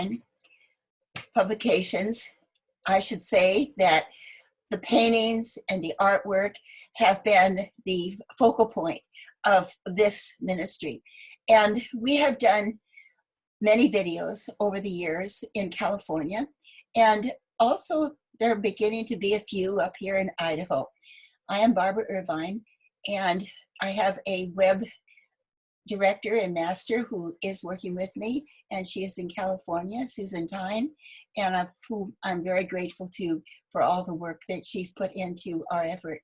Irvine publications. I should say that the paintings and the artwork have been the focal point of this ministry. And we have done many videos over the years in California, and also there are beginning to be a few up here in Idaho. I am Barbara Irvine, and I have a web director and master who is working with me, and she is in California, Susan Tyne, and who I'm very grateful to for all the work that she's put into our effort.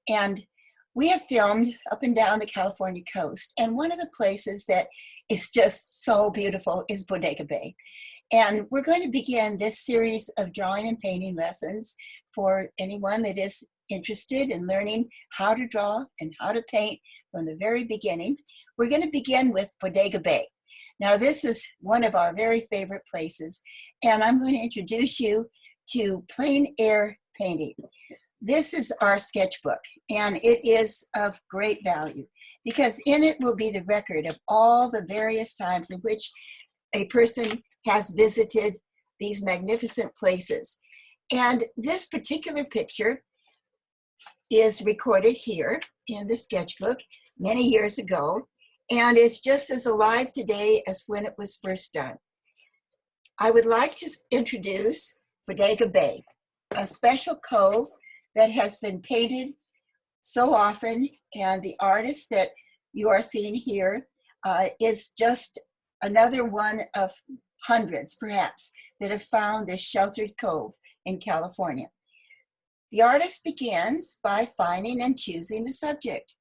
And we have filmed up and down the California coast, and one of the places that is just so beautiful is Bodega Bay. And we're going to begin this series of drawing and painting lessons for anyone that is interested in learning how to draw and how to paint from the very beginning. We're going to begin with Bodega Bay. Now, this is one of our very favorite places, and I'm going to introduce you to plein air painting. This is our sketchbook, and it is of great value because in it will be the record of all the various times in which a person has visited these magnificent places. And this particular picture is recorded here in the sketchbook many years ago, and it's just as alive today as when it was first done. I would like to introduce Bodega Bay, a special cove that has been painted so often, and the artist that you are seeing here is just another one of hundreds, perhaps, that have found this sheltered cove in California. The artist begins by finding and choosing the subject.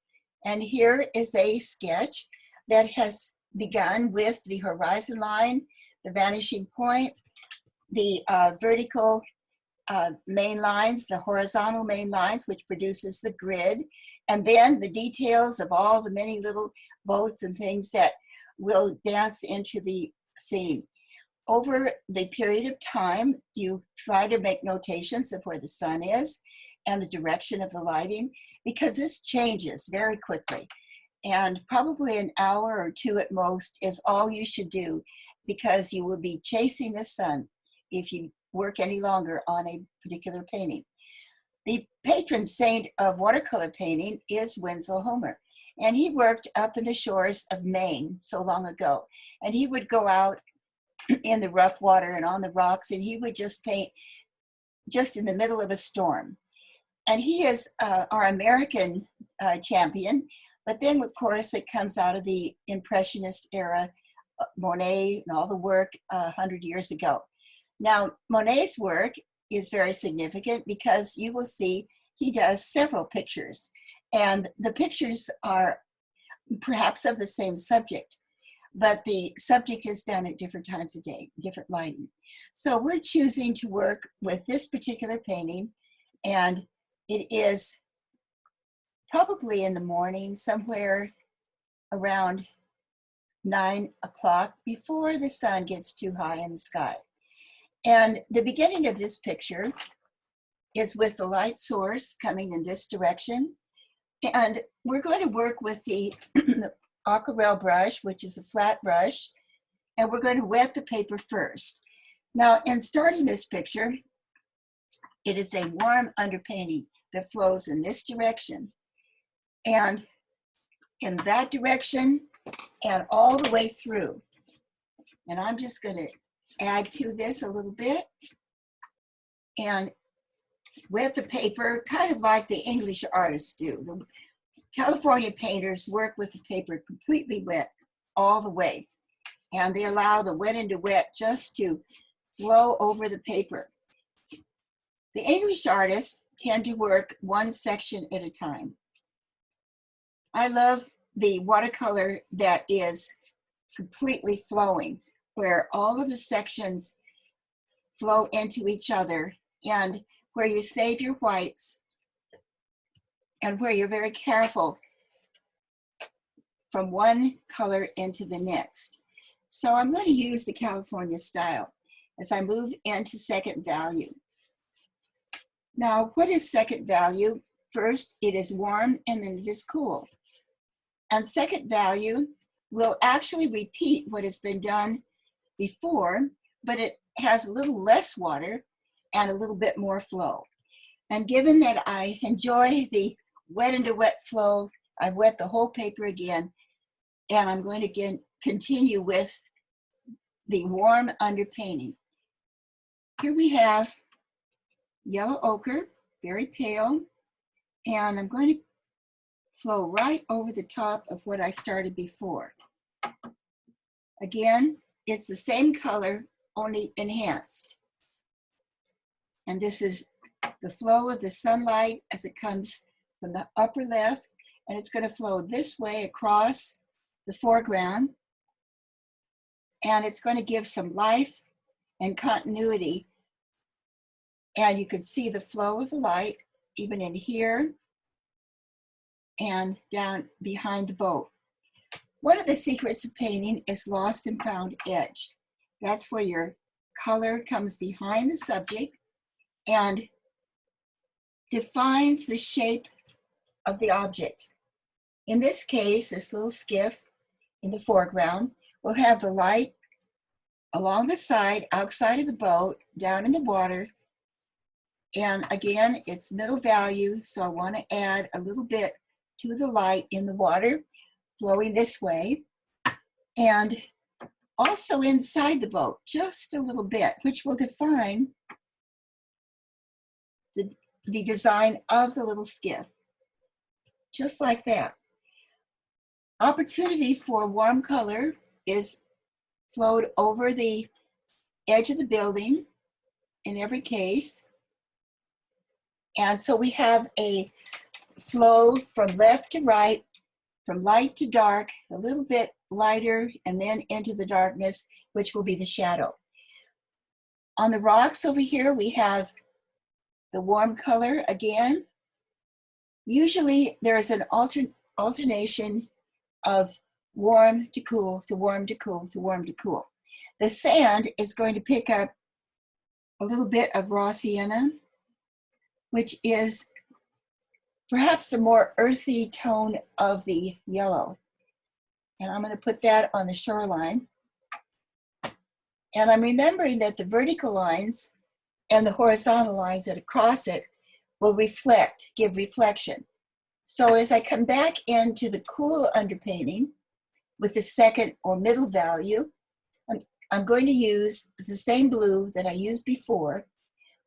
And here is a sketch that has begun with the horizon line, the vanishing point, the vertical main lines, the horizontal main lines, which produces the grid, and then the details of all the many little boats and things that will dance into the scene. Over the period of time, you try to make notations of where the sun is and the direction of the lighting, because this changes very quickly. And probably an hour or two at most is all you should do, because you will be chasing the sun if you work any longer on a particular painting. The patron saint of watercolor painting is Winslow Homer. And he worked up in the shores of Maine so long ago. And he would go out in the rough water and on the rocks, and he would just paint just in the middle of a storm. And he is our American champion, but then of course it comes out of the Impressionist era, Monet and all the work 100 years ago. Now, Monet's work is very significant because you will see he does several pictures, and the pictures are perhaps of the same subject, but the subject is done at different times of day, different lighting. So we're choosing to work with this particular painting, and it is probably in the morning, somewhere around 9 o'clock, before the sun gets too high in the sky. And the beginning of this picture is with the light source coming in this direction. And we're going to work with the aquarelle brush, which is a flat brush, and we're going to wet the paper first. Now, in starting this picture, it is a warm underpainting that flows in this direction and in that direction and all the way through. And I'm just going to add to this a little bit and wet the paper, kind of like the English artists do. The California painters work with the paper completely wet all the way, and they allow the wet into wet just to flow over the paper. The English artists tend to work one section at a time. I love the watercolor that is completely flowing, where all of the sections flow into each other, and where you save your whites, and where you're very careful from one color into the next. So I'm going to use the California style as I move into second value. Now, what is second value? First, it is warm, and then it is cool. And second value will actually repeat what has been done before, but it has a little less water and a little bit more flow. And given that I enjoy the wet into wet flow, I've wet the whole paper again, and I'm going to continue with the warm underpainting. Here we have yellow ochre, very pale, and I'm going to flow right over the top of what I started before. Again, it's the same color, only enhanced. And this is the flow of the sunlight as it comes from the upper left, and it's going to flow this way across the foreground, and it's going to give some life and continuity, and you can see the flow of the light even in here and down behind the boat. One of the secrets of painting is lost and found edge. That's where your color comes behind the subject and defines the shape of the object. In this case, this little skiff in the foreground will have the light along the side, outside of the boat, down in the water. And again, it's middle value, so I want to add a little bit to the light in the water, flowing this way. And also inside the boat, just a little bit, which will define the design of the little skiff. Just like that. Opportunity for warm color is flowed over the edge of the building in every case. And so we have a flow from left to right, from light to dark, a little bit lighter, and then into the darkness, which will be the shadow. On the rocks over here, we have the warm color again. Usually there's an alternation of warm to cool, to warm to cool, to warm to cool. The sand is going to pick up a little bit of raw sienna, which is perhaps a more earthy tone of the yellow. And I'm going to put that on the shoreline. And I'm remembering that the vertical lines and the horizontal lines that cross it will reflect, give reflection. So as I come back into the cool underpainting with the second or middle value, I'm going to use the same blue that I used before,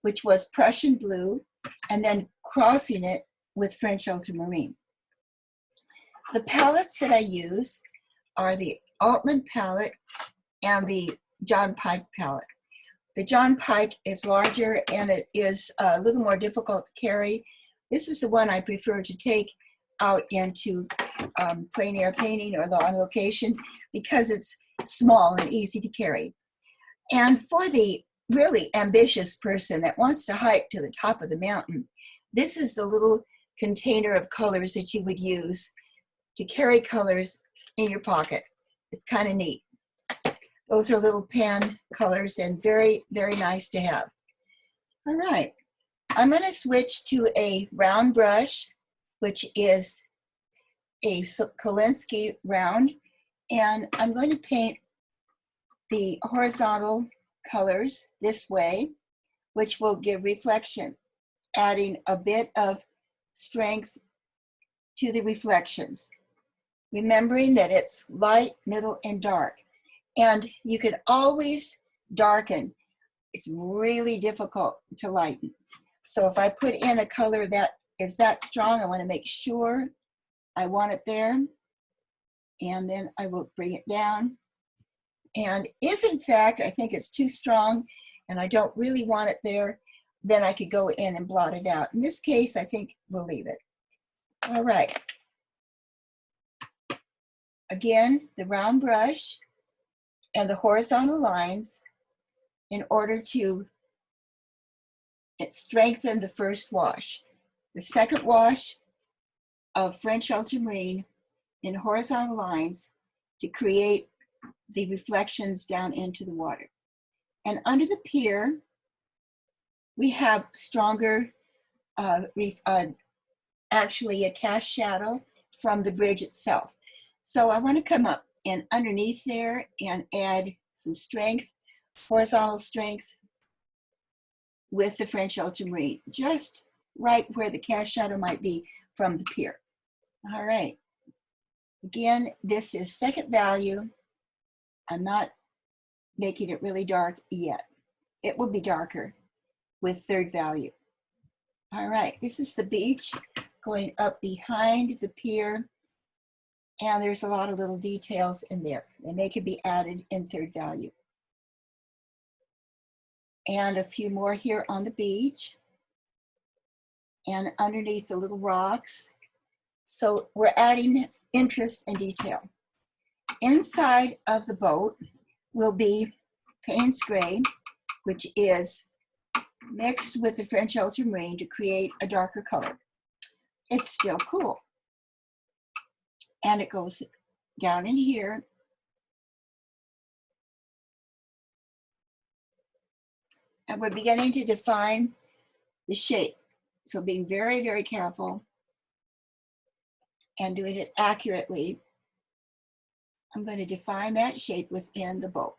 which was Prussian blue, and then crossing it with French ultramarine. The palettes that I use are the Altman palette and the John Pike palette. The John Pike is larger and it is a little more difficult to carry. This is the one I prefer to take out into plein air painting or on location because it's small and easy to carry. And for the really ambitious person that wants to hike to the top of the mountain, this is the little container of colors that you would use to carry colors in your pocket. It's kind of neat. Those are little pan colors and very, very nice to have. All right, I'm going to switch to a round brush, which is a Kolinsky round, and I'm going to paint the horizontal colors this way, which will give reflection, adding a bit of strength to the reflections, remembering that it's light, middle, and dark. And you can always darken. It's really difficult to lighten. So if I put in a color that is that strong, I want to make sure I want it there. And then I will bring it down. And if in fact I think it's too strong and I don't really want it there, then I could go in and blot it out. In this case, I think we'll leave it. All right. Again, the round brush and the horizontal lines in order to strengthen the first wash. The second wash of French ultramarine in horizontal lines to create the reflections down into the water. And under the pier, we have stronger, actually a cast shadow from the bridge itself. So I want to come up and underneath there and add some strength horizontal strength with the French ultramarine, just right where the cast shadow might be from the pier. All right. Again, this is second value. I'm not making it really dark yet. It will be darker with third value. All right, this is the beach going up behind the pier, and there's a lot of little details in there, and they could be added in third value. And a few more here on the beach and underneath the little rocks. So we're adding interest and detail. Inside of the boat will be Payne's gray, which is mixed with the French ultramarine to create a darker color. It's still cool. And it goes down in here. And we're beginning to define the shape. So being very, very careful and doing it accurately, I'm going to define that shape within the boat.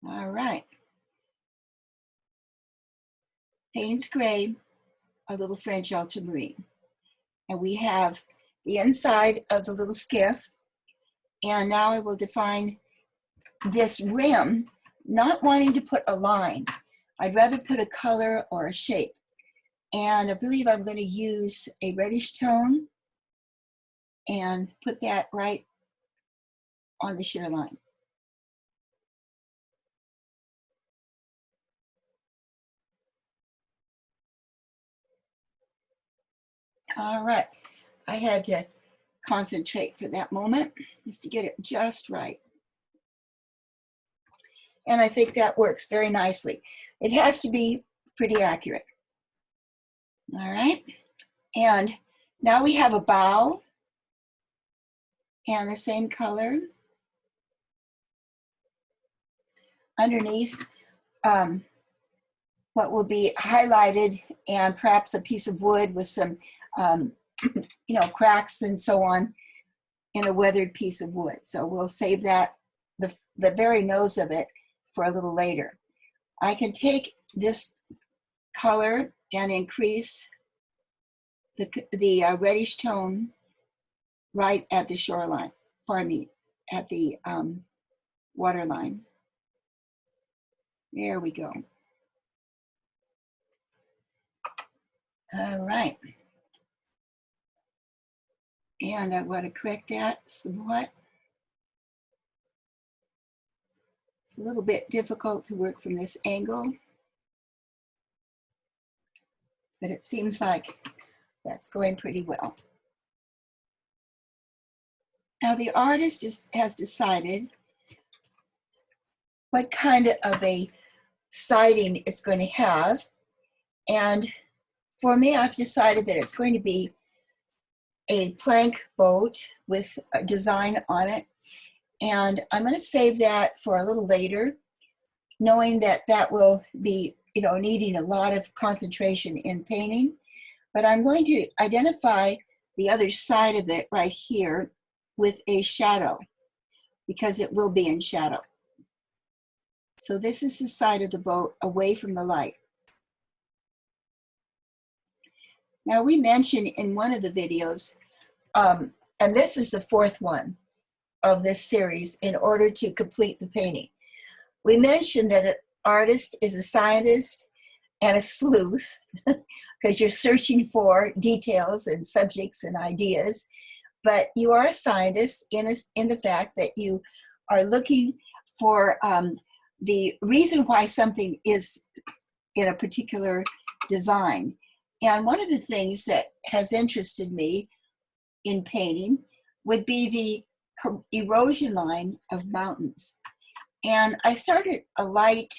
All right. Payne's gray, a little French ultramarine. And we have the inside of the little skiff. And now I will define this rim, not wanting to put a line. I'd rather put a color or a shape. And I believe I'm going to use a reddish tone and put that right on the shear line. All right, I had to concentrate for that moment just to get it just right. And I think that works very nicely. It has to be pretty accurate. All right, and now we have a bow and the same color. Underneath what will be highlighted and perhaps a piece of wood with some cracks and so on in a weathered piece of wood. So we'll save that, the very nose of it, for a little later. I can take this color and increase the reddish tone right at the shoreline, at the waterline. There we go. All right. And I want to correct that somewhat. It's a little bit difficult to work from this angle, but it seems like that's going pretty well. Now the artist has decided what kind of a siding it's going to have. And for me, I've decided that it's going to be a plank boat with a design on it. And I'm going to save that for a little later, knowing that that will be, needing a lot of concentration in painting. But I'm going to identify the other side of it right here with a shadow, because it will be in shadow. So this is the side of the boat away from the light. Now we mentioned in one of the videos, and this is the fourth one of this series, in order to complete the painting. We mentioned that an artist is a scientist and a sleuth, because you're searching for details and subjects and ideas, but you are a scientist in the fact that you are looking for the reason why something is in a particular design. And one of the things that has interested me in painting would be the erosion line of mountains. And I started a light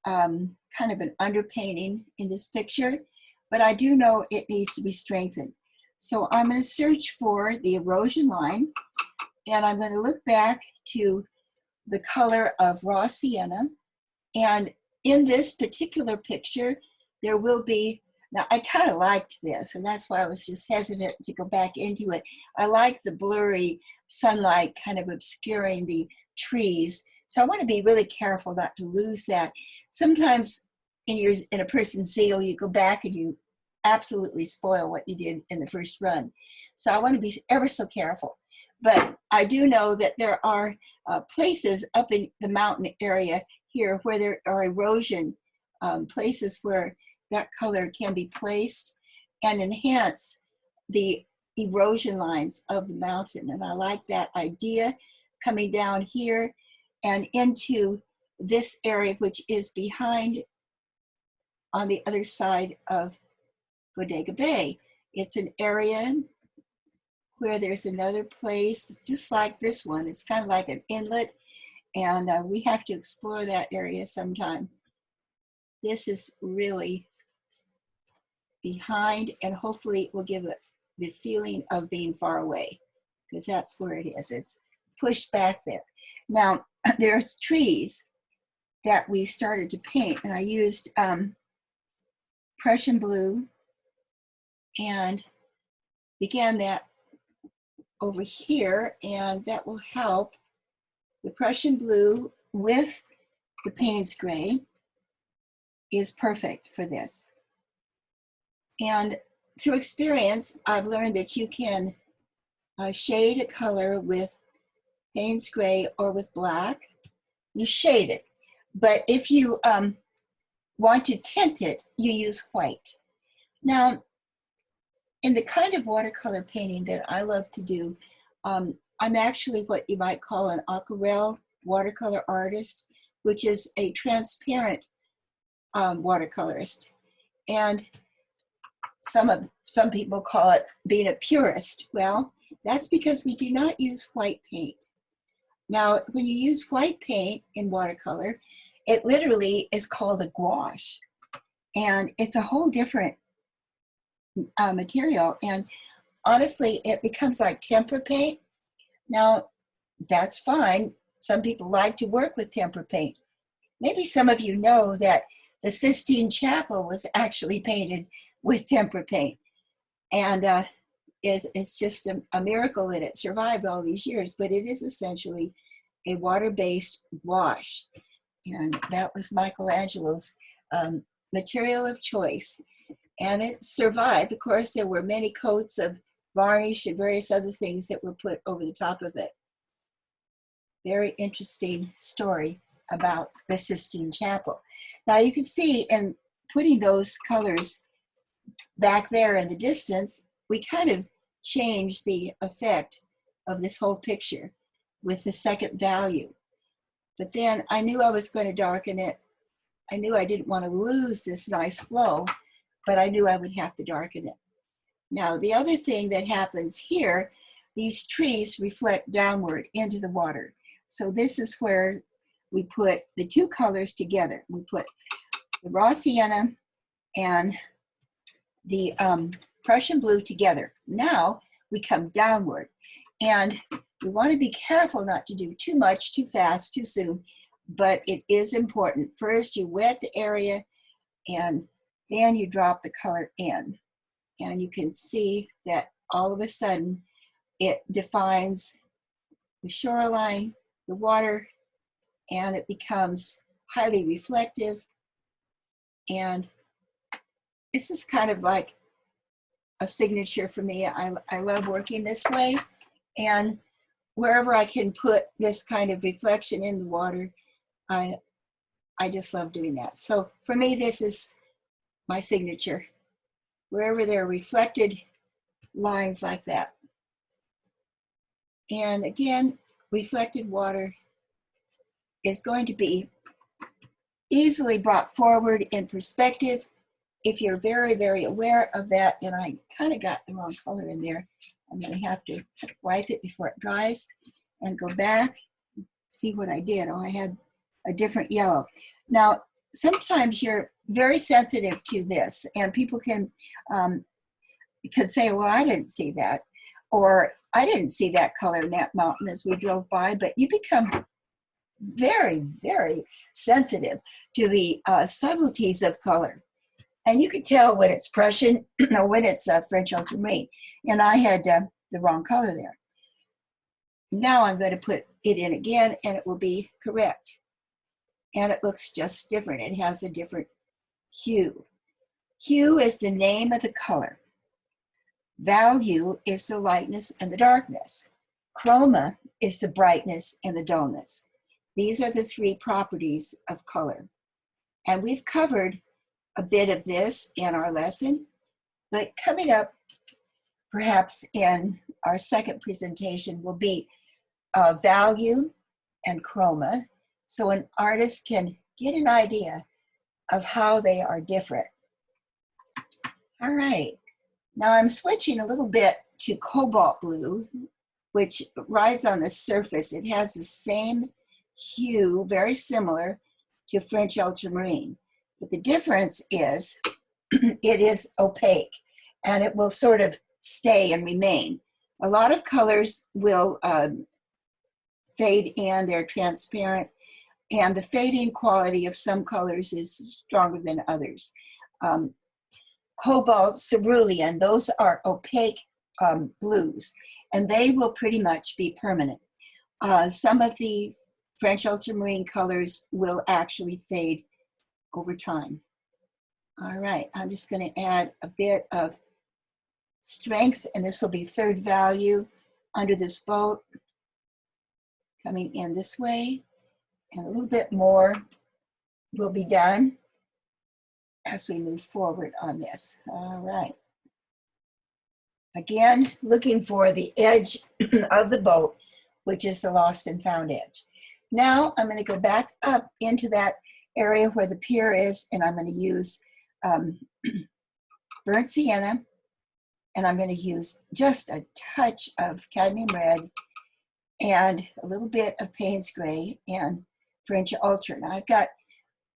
kind of an underpainting in this picture, but I do know it needs to be strengthened. So I'm going to search for the erosion line, and I'm going to look back to the color of raw sienna. And in this particular picture, there will be, now I kind of liked this, and that's why I was just hesitant to go back into it. I like the blurry sunlight kind of obscuring the trees, So I want to be really careful not to lose that. Sometimes in a person's zeal, you go back and you absolutely spoil what you did in the first run. So I want to be ever so careful. But I do know that there are places up in the mountain area here where there are erosion places where that color can be placed and enhance the erosion lines of the mountain. And I like that idea coming down here and into this area, which is behind on the other side of Bodega Bay. It's an area where there's another place just like this one. It's kind of like an inlet, and we have to explore that area sometime. This is really behind, and hopefully it will give it the feeling of being far away, because that's where it is. It's pushed back there. Now, there's trees that we started to paint, and I used Prussian blue and began that over here, and that will help. The Prussian blue with the Payne's gray is perfect for this. And through experience, I've learned that you can shade a color with Payne's gray or with black. You shade it. But if you want to tint it, you use white. Now, in the kind of watercolor painting that I love to do, I'm actually what you might call an aquarelle watercolor artist, which is a transparent watercolorist. And some people call it being a purist. Well, that's because we do not use white paint. Now, when you use white paint in watercolor, it literally is called a gouache. And it's a whole different material. And honestly, it becomes like tempera paint. Now, that's fine. Some people like to work with tempera paint. Maybe some of you know that the Sistine Chapel was actually painted with tempera paint. And it's just a miracle that it survived all these years, but it is essentially a water-based gouache. And that was Michelangelo's material of choice. And it survived. Of course, there were many coats of varnish and various other things that were put over the top of it. Very interesting story about the Sistine Chapel. Now you can see in putting those colors back there in the distance, we kind of changed the effect of this whole picture with the second value. But then I knew I was going to darken it. I knew I didn't want to lose this nice flow, but I knew I would have to darken it. Now, the other thing that happens here, these trees reflect downward into the water. So this is where we put the two colors together. We put the raw sienna and the Prussian blue together. Now we come downward, and we want to be careful not to do too much, too fast, too soon, but it is important. First, you wet the area, and then you drop the color in. And you can see that all of a sudden it defines the shoreline, the water, and it becomes highly reflective. And this is kind of like a signature for me. I love working this way. And wherever I can put this kind of reflection in the water, I just love doing that. So for me, this is my signature. Wherever there are reflected lines like that. And again, reflected water is going to be easily brought forward in perspective if you're very, very aware of that. And I kind of got the wrong color in there. I'm going to have to wipe it before it dries and go back, see what I did. Oh, I had a different yellow. Now, sometimes you're very sensitive to this, and people can say, well, I didn't see that, or I didn't see that color in that mountain as we drove by, but you become very, very sensitive to the subtleties of color. And you can tell when it's Prussian or when it's French ultramarine. And I had the wrong color there. Now I'm going to put it in again and it will be correct. And it looks just different. It has a different hue. Hue is the name of the color. Value is the lightness and the darkness. Chroma is the brightness and the dullness. These are the three properties of color. And we've covered a bit of this in our lesson, but coming up perhaps in our second presentation will be value and chroma, so an artist can get an idea of how they are different. All right, now I'm switching a little bit to Cobalt Blue, which rides on the surface. It has the same hue, very similar to French ultramarine, but the difference is it is opaque and it will sort of stay and remain. A lot of colors will fade in, they're transparent, and the fading quality of some colors is stronger than others. Cobalt, cerulean, those are opaque blues, and they will pretty much be permanent. Some of the French ultramarine colors will actually fade over time. All right, I'm just going to add a bit of strength, and this will be third value under this boat, coming in this way, and a little bit more will be done as we move forward on this. All right. Again, looking for the edge of the boat, which is the lost and found edge. Now I'm going to go back up into that area where the pier is, and I'm going to use burnt sienna, and I'm going to use just a touch of cadmium red and a little bit of Payne's gray and French ultra. Now I've got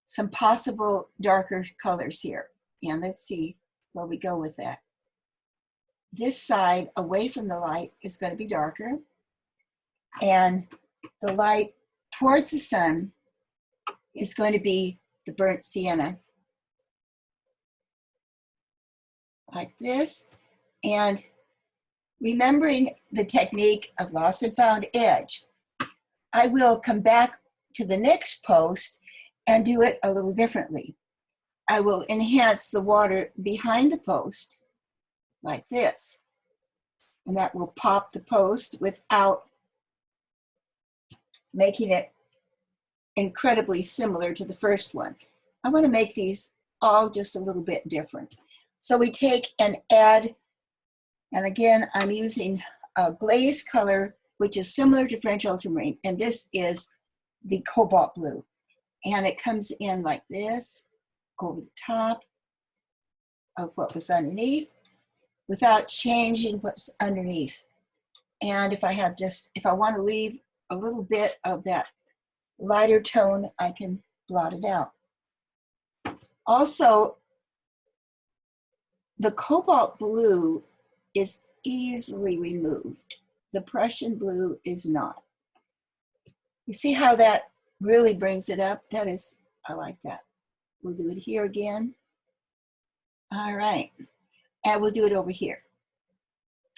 some possible darker colors here, and let's see where we go with that. This side away from the light is going to be darker, and the light towards the sun is going to be the burnt sienna, like this. And remembering the technique of lost and found edge, I will come back to the next post and do it a little differently. I will enhance the water behind the post like this, and that will pop the post without making it incredibly similar to the first one. I want to make these all just a little bit different. So we take and add, and again, I'm using a glaze color, which is similar to French ultramarine, and this is the Cobalt Blue. And it comes in like this, over the top of what was underneath, without changing what's underneath. And if I want to leave a little bit of that lighter tone, I can blot it out. Also, the Cobalt Blue is easily removed. The Prussian Blue is not. You see how that really brings it up? That is, I like that. We'll do it here again. All right, and we'll do it over here.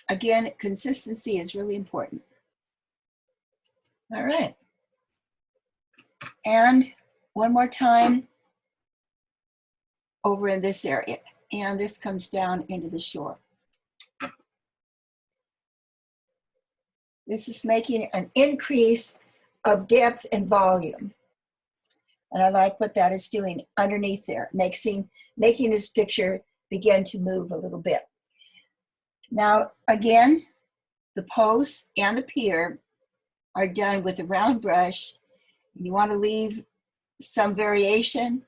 Again, consistency is really important. All right, and one more time over in this area, and this comes down into the shore. This is making an increase of depth and volume, and I like what that is doing underneath there, making this picture begin to move a little bit. Now, again, the post and the pier are done with a round brush. You want to leave some variation.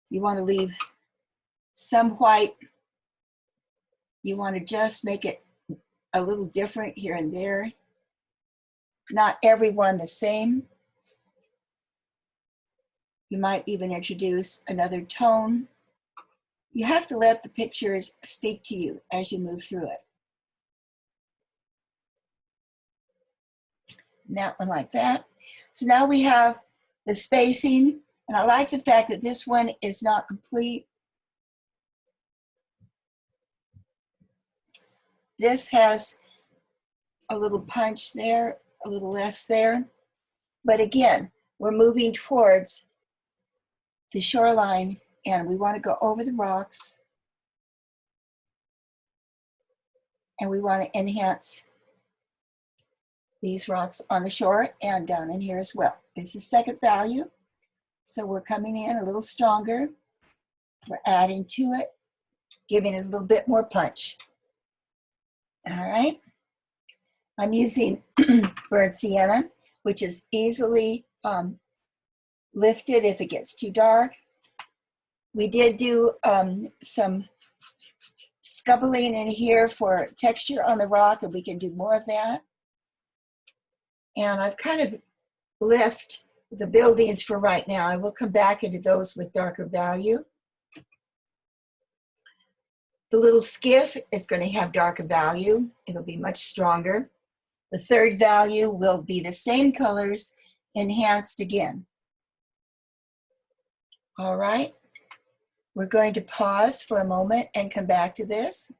You want to leave some white. You want to just make it a little different here and there. Not every one the same. You might even introduce another tone. You have to let the pictures speak to you as you move through it. And that one like that. So now we have the spacing, and I like the fact that this one is not complete. This has a little punch there, a little less there. But again, we're moving towards the shoreline and we want to go over the rocks and we want to enhance these rocks on the shore and down in here as well. This is second value. So we're coming in a little stronger. We're adding to it, giving it a little bit more punch. All right. I'm using burnt sienna, which is easily lifted if it gets too dark. We did do some scubbling in here for texture on the rock, and we can do more of that. And I've kind of left the buildings for right now. I will come back into those with darker value. The little skiff is going to have darker value. It'll be much stronger. The third value will be the same colors, enhanced again. All right. We're going to pause for a moment and come back to this.